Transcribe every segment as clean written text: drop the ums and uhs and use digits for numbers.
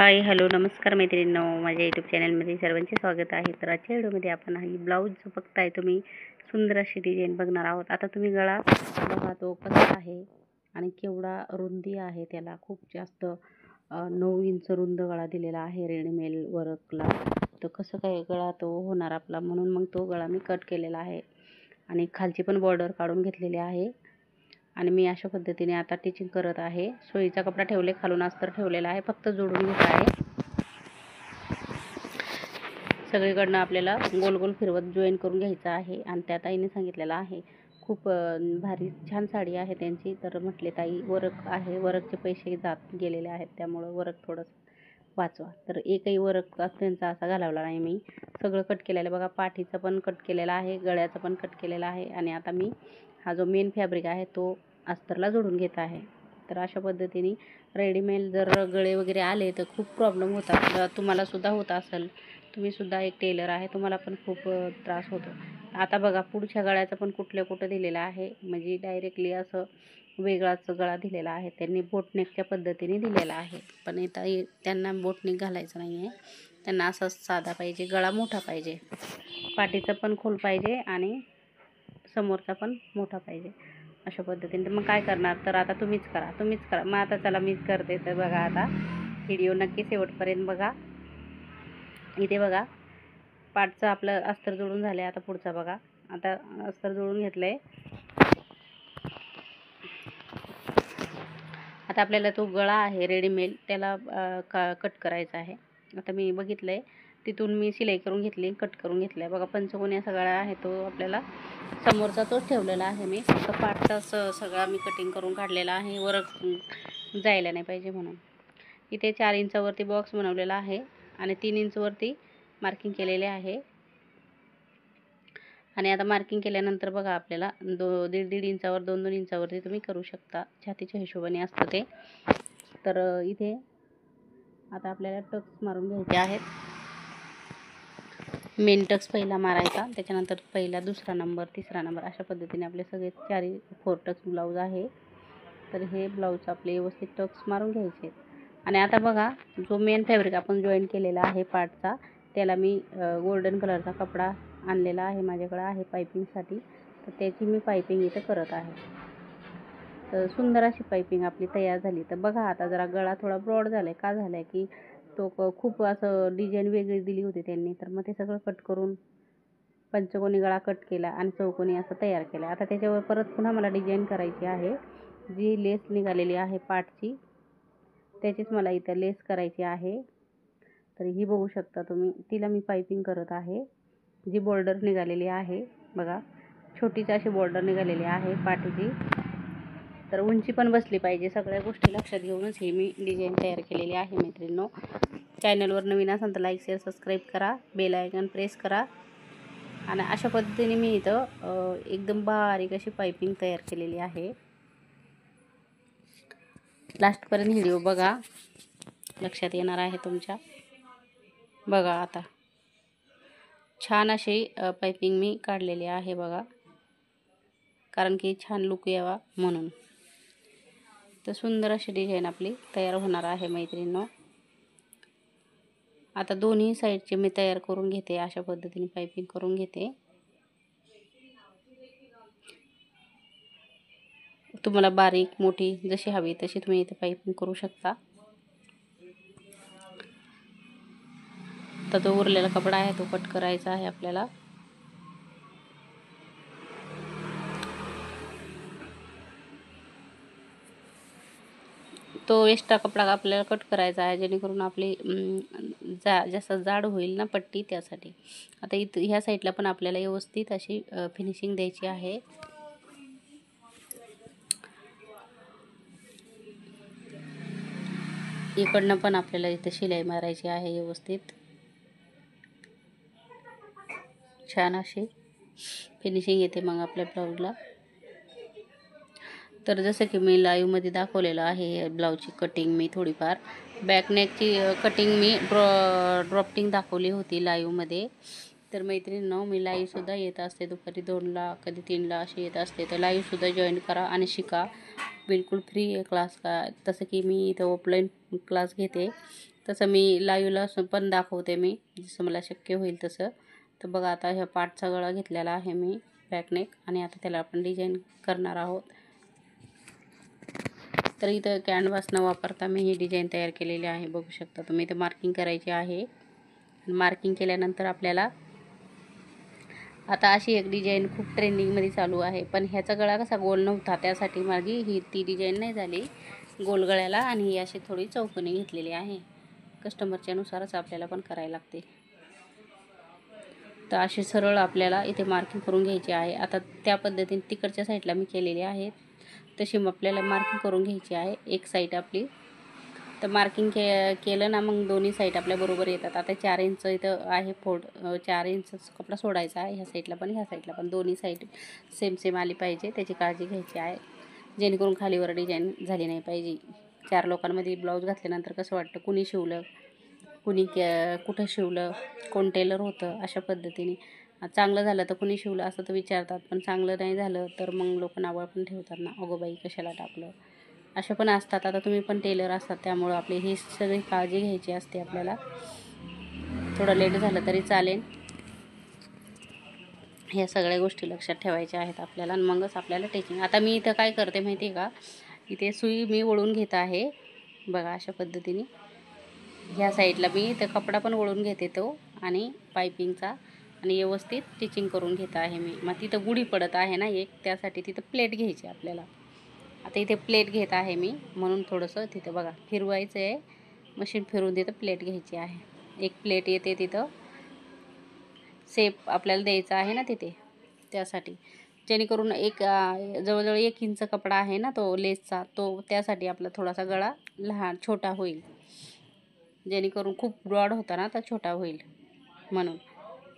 Hi hello नमस्कार मैत्रिणींनो, माझ्या यूट्यूब चॅनलमध्ये सर्वांचे स्वागत आहे। तर आजच्या व्हिडिओमध्ये आपण ही ब्लाऊज जो बघताय तुम्ही, सुंदर अशी डिझाईन बघणार आहोत। आता तुम्ही गळा बघा तो कसा आहे आणि केवढा रुंदी आहे, त्याला खूप जास्त 9 इंच रुंद गळा दिलेला आहे रेडीमेड वर्कला। तर कसं काय गळा तो होणार आपला, म्हणून मग तो गळा मी कट केलेला आहे आणि खालची पण बॉर्डर काढून घेतलेली आहे। आणि मी अशा पद्धतीने आता टिचिंग करत आहे। सोयीचा कपडा ठेवले, खालून अस्तर ठेवलेला आहे, फक्त जोडून घेत आहे। सगळीकडनं आपल्याला गोल गोल फिरवत जॉईन करून घ्यायचं आहे। आणि त्या ताईने सांगितलेलं आहे, खूप भारी छान साडी आहे त्यांची। तर म्हटले ताई वर्क आहे, वर्कचे पैसे जात गेलेले आहेत, त्यामुळं वर्क थोडंसं वाचवा। तर एकही वर्क त्यांचा असा घालवला नाही मी, सगळं कट केलेलं आहे बघा। पाठीचं पण कट केलेला आहे, गळ्याचं पण कट केलेला आहे। आणि आता मी हा जो मेन फॅब्रिक आहे तो अस्तरला जोडून घेत आहे। तर अशा पद्धतीने रेडीमेड जर गळे वगैरे आले तर खूप प्रॉब्लेम होतात, तुम्हाला सुद्धा होत असेल। तुम्ही सुद्धा एक टेलर आहे, तुम्हाला पण खूप त्रास होतो। आता बघा पुढच्या गळ्याचं पण कुठं दिलेलं आहे, म्हणजे डायरेक्टली असं वेगळाच गळा दिलेला आहे, त्यांनी बोटनेकच्या पद्धतीने दिलेला आहे। पण इथं त्यांना बोटनेक घालायचं नाही आहे, त्यांना असा साधा पाहिजे, गळा मोठा पाहिजे, पाठीचं पण खोल पाहिजे आणि समोरचा पण मोठा पाहिजे अशा पद्धतीने। तर मग काय करणार, तर आता तुम्हीच करा। मग आता चला मीच करते। तर बघा आता व्हिडिओ नक्की शेवटपर्यंत बघा। इथे बघा पाठचं आपलं अस्तर जोडून झालं आहे। आता पुढचा बघा, आता अस्तर जोडून घेतलं आहे। आता आपल्याला तो गळा आहे रेडीमेड, त्याला कट करायचा आहे। आता मी बघितलं आहे, तिथून मी शिलाई करून घेतली, कट करून घेतलं आहे बघा। पंचकोनी असा गळा आहे, तो आपल्याला समोरचा तोच ठेवलेला आहे मी, फक्त पाठचाच सगळा मी कटिंग करून काढलेला आहे, वर्क जायला नाही पाहिजे म्हणून। इथे 4 इंचावरती बॉक्स बनवलेला आहे आणि 3 इंचवरती मार्किंग केलेले आहे। आणि आता मार्किंग केल्यानंतर बघा आपल्याला 1.5 इंचावर 2-2 इंचावरती तुम्ही करू शकता, छातीच्या हिशोबाने असतं ते। तर इथे आता आपल्याला टक्स मारून घ्यायचे आहेत। मेन टक्स पहिला मारायचा, त्याच्यानंतर पहिला, दुसरा नंबर, तिसरा नंबर, अशा पद्धतीने आपले सगळे 4 टक्स ब्लाऊज आहे। तर हे ब्लाऊज आपले व्यवस्थित टक्स मारून घ्यायचे। आणि आता बघा जो मेन फॅब्रिक आपण जॉईन केलेला आहे पार्टचा, त्याला मी गोल्डन कलरचा कपडा आणलेला आहे, माझ्याकडे आहे पायपिंगसाठी। तर त्याची मी पायपिंग इथं करत आहे। तर सुंदर अशी पायपिंग आपली तयार झाली। तर बघा आता जरा गळा थोडा ब्रॉड झाला आहे, का झाला आहे की तो खूप असं डिझाईन वेगळी दिली होती त्यांनी, तर मग ते सगळं कट करून पंचकोनी गळा कट केला आणि चौकोनी असं तयार केला। आता त्याच्यावर परत पुन्हा मला डिझाईन करायची आहे, जी लेस निघालेली आहे पाठची, त्याचीच मला इथं लेस करायची आहे। तर ही बघू शकता तुम्ही, तिला मी पायपिंग करत आहे। जी बॉर्डर निघालेली आहे बघा, छोटीशी अशी बॉर्डर निघालेली आहे पाठीची। तर उंची पण बसली पाहिजे, सगळ्या गोष्टी लक्षात घेऊनच ही मी डिझाईन तयार केलेली आहे मैत्रिणींनो। चॅनलवर नवीन असाल तर लाईक शेअर सबस्क्राईब करा, बेल आयकॉन प्रेस करा। आणि अशा पद्धतीने मी इथं एकदम बारीक अशी पायपिंग तयार केलेली आहे। लास्टपर्यंत व्हिडिओ बघा, लक्षात येणार आहे तुमच्या। बघा आता छान अशी पायपिंग मी काढलेली आहे बघा, कारण की छान लुक यावा म्हणून। तर सुंदर अशी डिझाईन आपली तयार होणार आहे मैत्रिणींनो। आता दोन्ही साईडचे मी तयार करून घेते, अशा पद्धतीने पायपिंग करून घेते। तुम्हाला बारीक मोठी जशी हवी तशी तुम्ही इथे पायपिंग करू शकता। तर तो उरलेला कपडा आहे तो कट करायचा आहे आपल्याला। तो एक्स्ट्रा कपडा आपल्याला कट करायचा आहे, जेणेकरून आपली जास्त जाड होईल ना पट्टी, त्यासाठी। आता इथं ह्या साईडला पण आपल्याला व्यवस्थित अशी फिनिशिंग द्यायची आहे। इकडनं पण आपल्याला इथे शिलाई मारायची आहे व्यवस्थित, छान अशी फिनिशिंग येते मग आपल्या ब्लाऊजला। तर जसं की मी लाईव्हमध्ये दाखवलेलं आहे ब्लाऊजची कटिंग, मी थोडीफार बॅकनेकची कटिंग मी ड्रॉफ्टिंग दाखवली होती लाईव्हमध्ये। तर मैत्रिणींनो, मी लाईव्हसुद्धा येत असते दुपारी 2ला, कधी 3ला अशी येत असते। तर लाईव्हसुद्धा जॉईन करा आणि शिका, बिलकुल फ्री आहे क्लास का। तसं की मी इथं ऑफलाईन क्लास घेते तसं मी लाईव्हला पण दाखवते मी, जसं मला शक्य होईल तसं. तर बघा आता ह्या पाटचा गळा घेतलेला आहे मी बॅकनेक, आणि आता त्याला आपण डिझाईन करणार आहोत. तर इथं कॅनव्हास न वापरता मी ही डिझाईन तयार केलेली आहे, बघू शकता तुम्ही. इथं मार्किंग करायची आहे. मार्किंग केल्यानंतर आपल्याला आता अशी एक डिझाईन खूप ट्रेंडिंगमध्ये चालू आहे, पण ह्याचा गळा कसा गोल नव्हता, त्यासाठी माझी ती डिझाईन नाही झाली गोल गळ्याला, आणि ही अशी थोडी चौकोनी घेतलेली आहे. कस्टमरच्या नुसारच आपल्याला पण करायला लागते. तर अशी सरळ आपल्याला इथे मार्किंग करून घ्यायची आहे. आता त्या पद्धतीने तिकडच्या साईडला मी केलेली आहे, तशी मग आपल्याला मार्किंग करून घ्यायची आहे एक साईड आपली. तर मार्किंग केलं ना, मग दोन्ही साईड आपल्या बरोबर येतात. आता 4 इंच इथं आहे फोड, 4 इंच कपडा सोडायचा आहे, ह्या साईडला पण ह्या साईडला पण, दोन्ही साईड सेम सेम आली पाहिजे, त्याची काळजी घ्यायची आहे, जेणेकरून खालीवर डिझाईन झाली नाही पाहिजे. 4 लोकांमध्ये ब्लाऊज घातल्यानंतर कसं वाटतं, कुणी शिवलं, कुणी कुठं शिवलं, कोण टेलर होतं, अशा पद्धतीने. चांगलं झालं तर कुणी शिवलं असं तर विचारतात, पण चांगलं नाही झालं तर मग लोक नावं पण ठेवतात ना, अगो बाई कशाला टाकलं, असे पण असतात. आता तुम्ही पण टेलर असतात, त्यामुळं आपली ही सगळी काळजी घ्यायची असते आपल्याला. थोडं लेट झालं तरी चालेल, ह्या सगळ्या गोष्टी लक्षात ठेवायच्या आहेत आपल्याला, आणि मगच आपल्याला टेचिंग. आता मी इथं काय करते माहिती आहे का, इथे सुई मी वळून घेत आहे, बघा अशा पद्धतीने. ह्या साईडला मी इथं कपडा पण वळून घेते तो, आणि पायपिंगचा, आणि व्यवस्थित स्टिचिंग करून घेत आहे मी. मग तिथं गुढी पडत आहे ना एक, त्यासाठी तिथं प्लेट घ्यायची आपल्याला. आता इथे प्लेट घेत आहे मी, म्हणून थोडंसं तिथं बघा फिरवायचं आहे, मशीन फिरून तिथं प्लेट घ्यायची आहे. एक प्लेट येते तिथं, शेप आपल्याला द्यायचा आहे ना तिथे, त्यासाठी. जेणेकरून एक जवळजवळ 1 इंच कपडा आहे ना तो लेसचा, तो त्यासाठी आपला थोडासा गळा लहान छोटा होईल, जेणेकरून खूप ब्रॉड होता ना तर छोटा होईल म्हणून.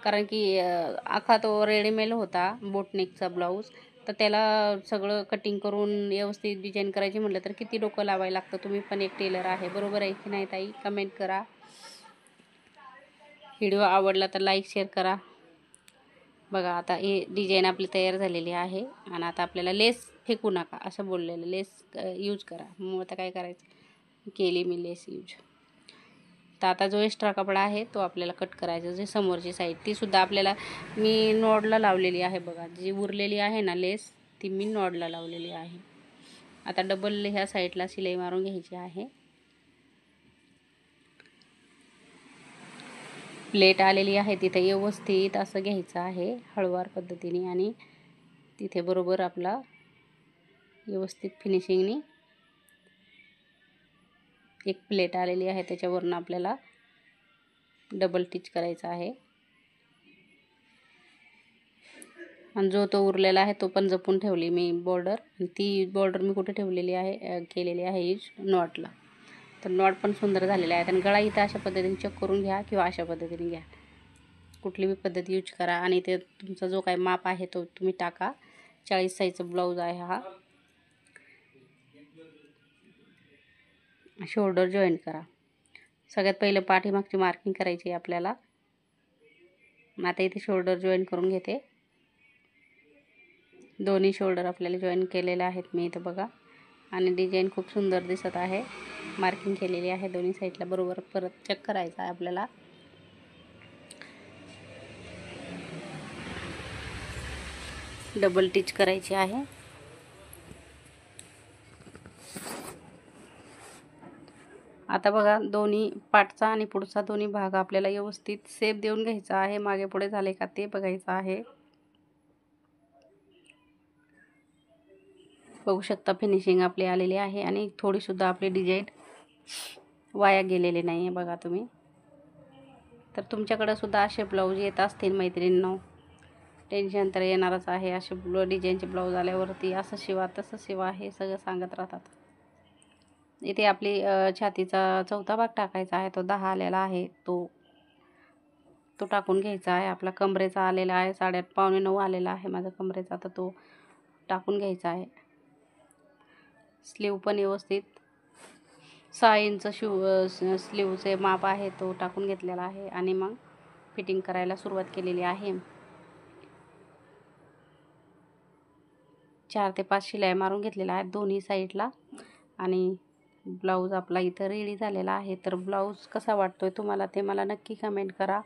कारण की आखा तो रेडीमेड होता बोटनेकचा ब्लाऊज, तर त्याला सगळं कटिंग करून व्यवस्थित डिझाईन करायची म्हटलं तर किती डोकं लावायला लागतं. तुम्ही पण एक टेलर आहे, बरोबर आहे की नाही ताई? कमेंट करा. व्हिडिओ आवडला तर लाईक शेअर करा. बघा आता ही डिझाईन आपली तयार झालेली आहे, आणि आता आपल्याला लेस फेकू नका असं बोललेलं, लेस यूज करा. मग आता काय करायचं, केली मी लेस यूज. तर आता जो एक्स्ट्रा कपडा आहे तो आपल्याला कट करायचा, जे समोरची साईड तीसुद्धा आपल्याला मी नॉडला लावलेली आहे. बघा जी उरलेली आहे ना लेस, ती मी नॉडला लावलेली आहे. आता डबल ह्या साईडला शिलाई मारून घ्यायची आहे. प्लेट आलेली आहे तिथे व्यवस्थित असं घ्यायचं आहे हळूवार पद्धतीने, आणि तिथे बरोबर आपला व्यवस्थित फिनिशिंगनी एक प्लेट आलेली आहे, त्याच्यावरून आपल्याला डबल टिच करायचा आहे. आणि जो तो उरलेला आहे तो पण जपून ठेवली मी बॉर्डर, आणि ती बॉर्डर मी कुठे ठेवलेली आहे, केलेली आहे यूज नॉटला. तर नॉट पण सुंदर झालेला आहे. आणि गळा इथं अशा पद्धतीने चेक करून घ्या, किंवा अशा पद्धतीने घ्या, कुठली बी पद्धत यूज करा. आणि ते तुमचा जो काही माप आहे तो तुम्ही टाका. 40 साईजचा ब्लाऊज आहे हा. शोल्डर जॉईन करा. सगळ्यात पहिलं पाठीमागची मार्किंग करायची आहे आपल्याला. आता इथे शोल्डर जॉईन करून घेते. दोन्ही शोल्डर आपल्याला जॉईन केलेले आहेत मी इथं बघा, आणि डिझाईन खूप सुंदर दिसत आहे. मार्किंग केलेली आहे दोन्ही साईडला, बरोबर परत चेक करायचं आहे आपल्याला. डबल टिच करायची आहे. आता बघा दोन्ही पाठचा आणि पुढचा दोन्ही भाग आपल्याला व्यवस्थित शेप देऊन घ्यायचा आहे. मागे पुढे झाले का ते बघायचं आहे. बघू शकता फिनिशिंग आपली आलेली आहे, आणि थोडीसुद्धा आपली डिझाईन वाया गेलेली नाही आहे बघा तुम्ही. तर तुमच्याकडं सुद्धा असे ब्लाऊज येत असतील मैत्रिणींनो, टेन्शन तर येणारच आहे. असे डिझाईनचे ब्लाऊज आल्यावरती असं शिवा तसं शिवा हे सगळं सांगत राहतात. इथे आपली छातीचा चौथा भाग टाकायचा आहे, तो 10 आलेला आहे, तो टाकून घ्यायचा आहे. आपला कमरेचा आलेला आहे 8:30 पावणे 9 आलेला आहे माझा कमरेचा, तर तो टाकून घ्यायचा आहे. स्लीव पण व्यवस्थित 6 इंच स्लीवचे माप आहे तो टाकून घेतलेला आहे, आणि मग फिटिंग करायला सुरुवात केलेली आहे. 4 ते 5 शिलाई मारून घेतलेल्या आहेत दोन्ही साईडला, आणि ब्लाऊज आपला इथं रेडी झालेला आहे. तर ब्लाऊज कसा वाटतोय तुम्हाला ते मला नक्की कमेंट करा.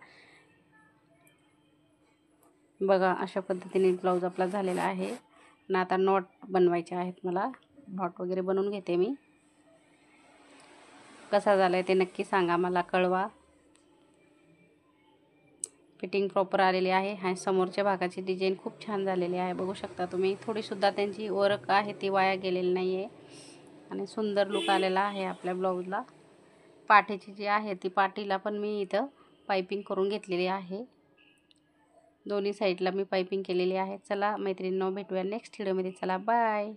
बघा अशा पद्धतीने ब्लाऊज आपला झालेला आहे. आणि आता नॉट बनवायचे आहेत मला. नॉट वगैरे बनवून घेते मी. कसा झाला आहे ते नक्की सांगा, मला कळवा. फिटिंग प्रॉपर आलेली आहे आणि समोरच्या भागाची डिझाईन खूप छान झालेली आहे. बघू शकता तुम्ही. थोडीसुद्धा त्यांची वर्क आहे ती वाया गेलेली नाही आहे आणि सुंदर लुक आलेला आहे आपल्या ब्लाऊजला. पाठीची जी आहे ती पाठीला पण मी इथं पायपिंग करून घेतलेली आहे. दोन्ही साईडला मी पायपिंग केलेली आहे. चला मैत्रिणींनो, भेटूया नेक्स्ट व्हिडिओमध्ये. चला बाय.